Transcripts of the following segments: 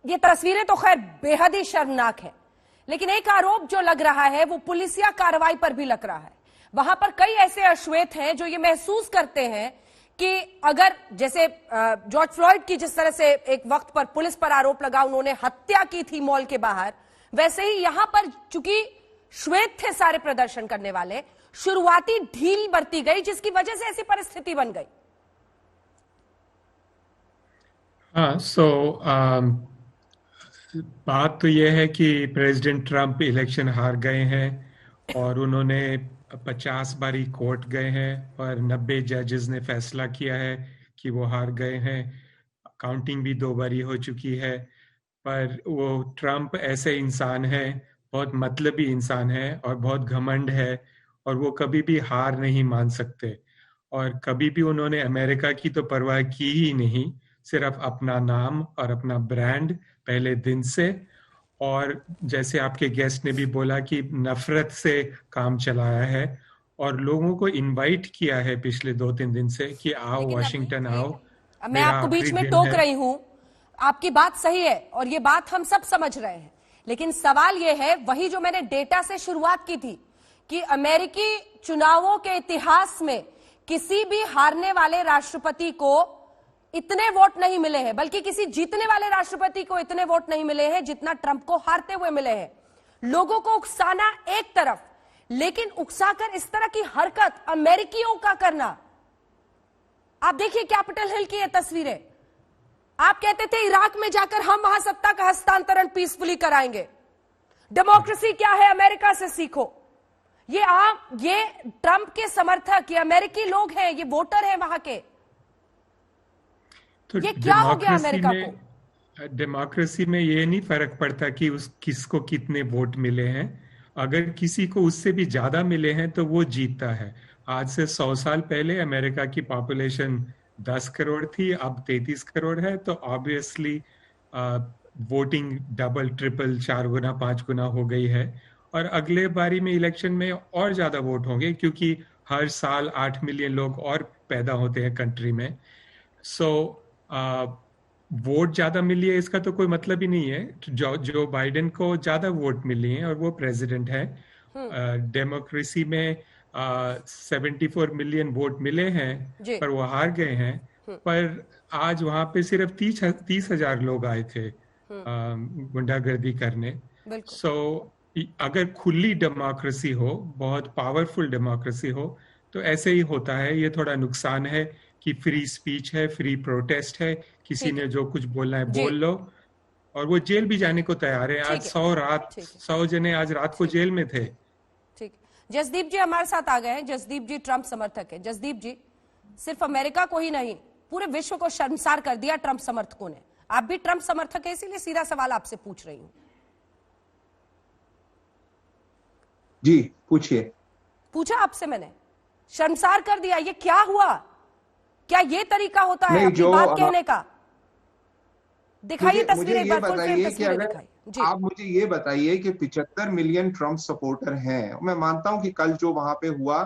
ये तस्वीरें तो खैर बेहद ही शर्मनाक है, लेकिन एक आरोप जो लग रहा है वो पुलिसिया कार्रवाई पर भी लग रहा है। वहां पर कई ऐसे अश्वेत हैं जो ये महसूस करते हैं कि अगर जैसे जॉर्ज फ्लॉयड की जिस तरह से एक वक्त पर पुलिस पर आरोप लगा, उन्होंने हत्या की थी मॉल के बाहर, वैसे ही यहां पर चूंकि श्वेत थे सारे प्रदर्शन करने वाले, शुरुआती ढील बरती गई जिसकी वजह से ऐसी परिस्थिति बन गई। हाँ, बात तो यह है कि प्रेसिडेंट ट्रंप इलेक्शन हार गए हैं और उन्होंने 50 बारी कोर्ट गए हैं और 90 जजेस ने फैसला किया है कि वो हार गए हैं। काउंटिंग भी 2 बारी हो चुकी है। पर वो ट्रंप ऐसे इंसान है, बहुत मतलबी इंसान है और बहुत घमंड है, और वो कभी भी हार नहीं मान सकते। और कभी भी उन्होंने अमेरिका की तो परवाह की ही नहीं, सिर्फ अपना नाम और अपना ब्रांड पहले दिन से। और जैसे आपके गेस्ट ने भी बोला कि नफरत से काम चलाया है और लोगों को इनवाइट किया है पिछले 2-3 दिन से कि आओ लेकिन वाशिंगटन आओ, मैं मेरा आपको आखिरी बीच में दिन टोक है। रही हूं, आपकी बात सही है और ये बात हम सब समझ रहे हैं, लेकिन सवाल यह है वही जो मैंने डेटा से शुरुआत की थी कि अमेरिकी चुनावों के इतिहास में किसी भी हारने वाले राष्ट्रपति को इतने वोट नहीं मिले हैं, बल्कि किसी जीतने वाले राष्ट्रपति को इतने वोट नहीं मिले हैं जितना ट्रंप को हारते हुए मिले हैं। लोगों को उकसाना एक तरफ, लेकिन उकसाकर इस तरह की हरकत अमेरिकियों का करना, आप देखिए कैपिटल हिल की ये तस्वीरें। आप कहते थे इराक में जाकर हम वहां सत्ता का हस्तांतरण पीसफुली कराएंगे। डेमोक्रेसी क्या है अमेरिका से सीखो। ये ट्रंप के समर्थक, ये अमेरिकी लोग हैं, ये वोटर हैं वहां के। तो ये क्या हो गया अमेरिका को? डेमोक्रेसी में ये नहीं फर्क पड़ता कि उस किसको कितने वोट मिले हैं। अगर किसी को उससे भी ज्यादा मिले हैं तो वो जीतता है। आज से 100 साल पहले अमेरिका की पॉपुलेशन 10 करोड़ थी, अब 33 करोड़ है, तो ऑब्वियसली वोटिंग डबल ट्रिपल 4 गुना 5 गुना हो गई है। और अगले बारी में इलेक्शन में और ज्यादा वोट होंगे क्योंकि हर साल 8 मिलियन लोग और पैदा होते हैं कंट्री में। सो वोट ज्यादा मिली है इसका तो कोई मतलब ही नहीं है। जो बाइडेन को ज्यादा वोट मिली है और वो प्रेसिडेंट है। डेमोक्रेसी में 74 मिलियन वोट मिले हैं पर वो हार गए हैं। पर आज वहां पे सिर्फ 30,000 लोग आए थे गुंडागर्दी करने। सो अगर खुली डेमोक्रेसी हो, बहुत पावरफुल डेमोक्रेसी हो, तो ऐसे ही होता है। ये थोड़ा नुकसान है कि फ्री स्पीच है, फ्री प्रोटेस्ट है, किसी ने जो कुछ बोलना है बोल लो, और वो जेल भी जाने को तैयार है। आज 100 जने आज रात को जेल में थे। ठीक, जसदीप जी हमारे साथ आ गए हैं। जसदीप जी ट्रंप समर्थक है। जसदीप जी, सिर्फ अमेरिका को ही नहीं पूरे विश्व को शर्मसार कर दिया ट्रंप समर्थकों ने। आप भी ट्रंप समर्थक है, इसीलिए सीधा सवाल आपसे पूछ रही हूं। जी पूछिए। पूछा आपसे मैंने, शर्मसार कर दिया, ये क्या हुआ? क्या ये तरीका होता है अपनी बात कहने का? दिखाइए तस्वीरें एक बार, फुल फ्रेम तस्वीरें दिखाइए। आप मुझे ये बताइए कि 75 मिलियन ट्रंप सपोर्टर हैं। मैं मानता हूं कि कल जो वहां पे हुआ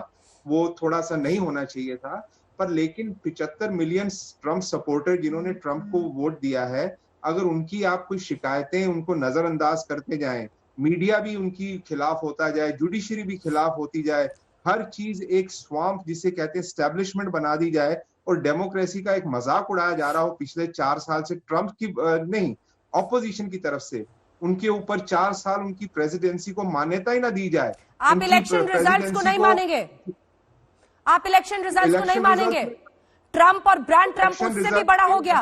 वो थोड़ा सा नहीं होना चाहिए था, पर लेकिन 75 मिलियन ट्रंप सपोर्टर जिन्होंने ट्रंप को वोट दिया है, अगर उनकी आप कुछ शिकायतें उनको नजरअंदाज करते जाएं, मीडिया भी उनकी खिलाफ होता जाए, जुडिशरी भी खिलाफ होती जाए, हर चीज एक स्वाम्प जिसे कहते हैं एस्टेब्लिशमेंट बना दी जाए और डेमोक्रेसी का एक मजाक उड़ाया जा रहा हो पिछले 4 साल से ट्रंप की नहीं, ऑपोजिशन की तरफ से, उनके ऊपर 4 साल उनकी प्रेसिडेंसी को मान्यता ही ना दी जाए। आप इलेक्शन रिजल्ट्स को नहीं मानेंगे? आप इलेक्शन रिजल्ट्स को नहीं मानेंगे? ट्रंप और ब्रांड ट्रंप उससे भी बड़ा हो गया,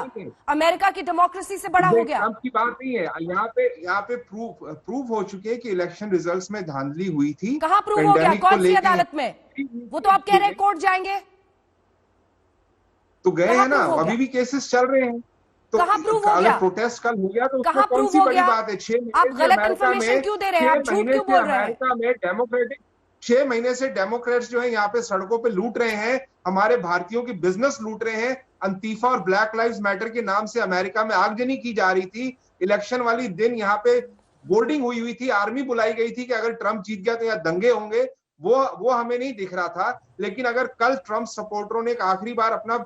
अमेरिका की डेमोक्रेसी से बड़ा हो गया। ट्रंप की बात नहीं है यहाँ पे प्रूव हो चुके हैं कि इलेक्शन रिजल्ट्स में धांधली हुई थी। कहां प्रूव हो गया? कौन सी अदालत में? वो तो आप कह रहे हैं कोर्ट जाएंगे, तो गए हैं ना, अभी भी केसेस चल रहे हैं। तो कहां प्रूव हो गया? प्रोटेस्ट कल हो गया तो उसमें कौन सी बड़ी बात है? 6 महीने आप गलत इंफॉर्मेशन क्यों दे रहे हैं? आप झूठ क्यों बोल रहे हैं? अमेरिका में डेमोक्रेटिक 6 महीने से डेमोक्रेट्स जो है यहाँ पे सड़कों पे लूट रहे हैं, हमारे भारतीयों की बिजनेस लूट रहे हैं। अंतीफा और ब्लैक लाइव्स मैटर के नाम से अमेरिका में आगजनी की जा रही थी। इलेक्शन वाली दिन यहाँ पे बोर्डिंग हुई थी, आर्मी बुलाई गई थी कि अगर ट्रंप जीत गया तो यहाँ दंगे होंगे। वो हमें नहीं दिख रहा था। लेकिन अगर कल ट्रंप सपोर्टरों ने एक आखिरी बार अपना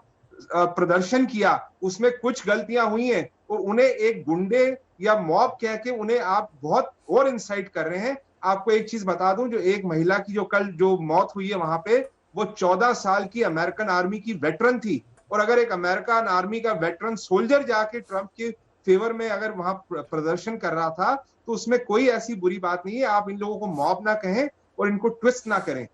प्रदर्शन किया, उसमें कुछ गलतियां हुई हैं, और उन्हें एक गुंडे या मॉब कह के उन्हें आप बहुत और इंसाइट कर रहे हैं। आपको एक चीज बता दूं, जो एक महिला की जो कल जो मौत हुई है वहां पे, वो 14 साल की अमेरिकन आर्मी की वेटरन थी। और अगर एक अमेरिकन आर्मी का वेटरन सोल्जर जाके ट्रंप के फेवर में अगर वहां प्रदर्शन कर रहा था, तो उसमें कोई ऐसी बुरी बात नहीं है। आप इन लोगों को मॉब ना कहें और इनको ट्विस्ट ना करें।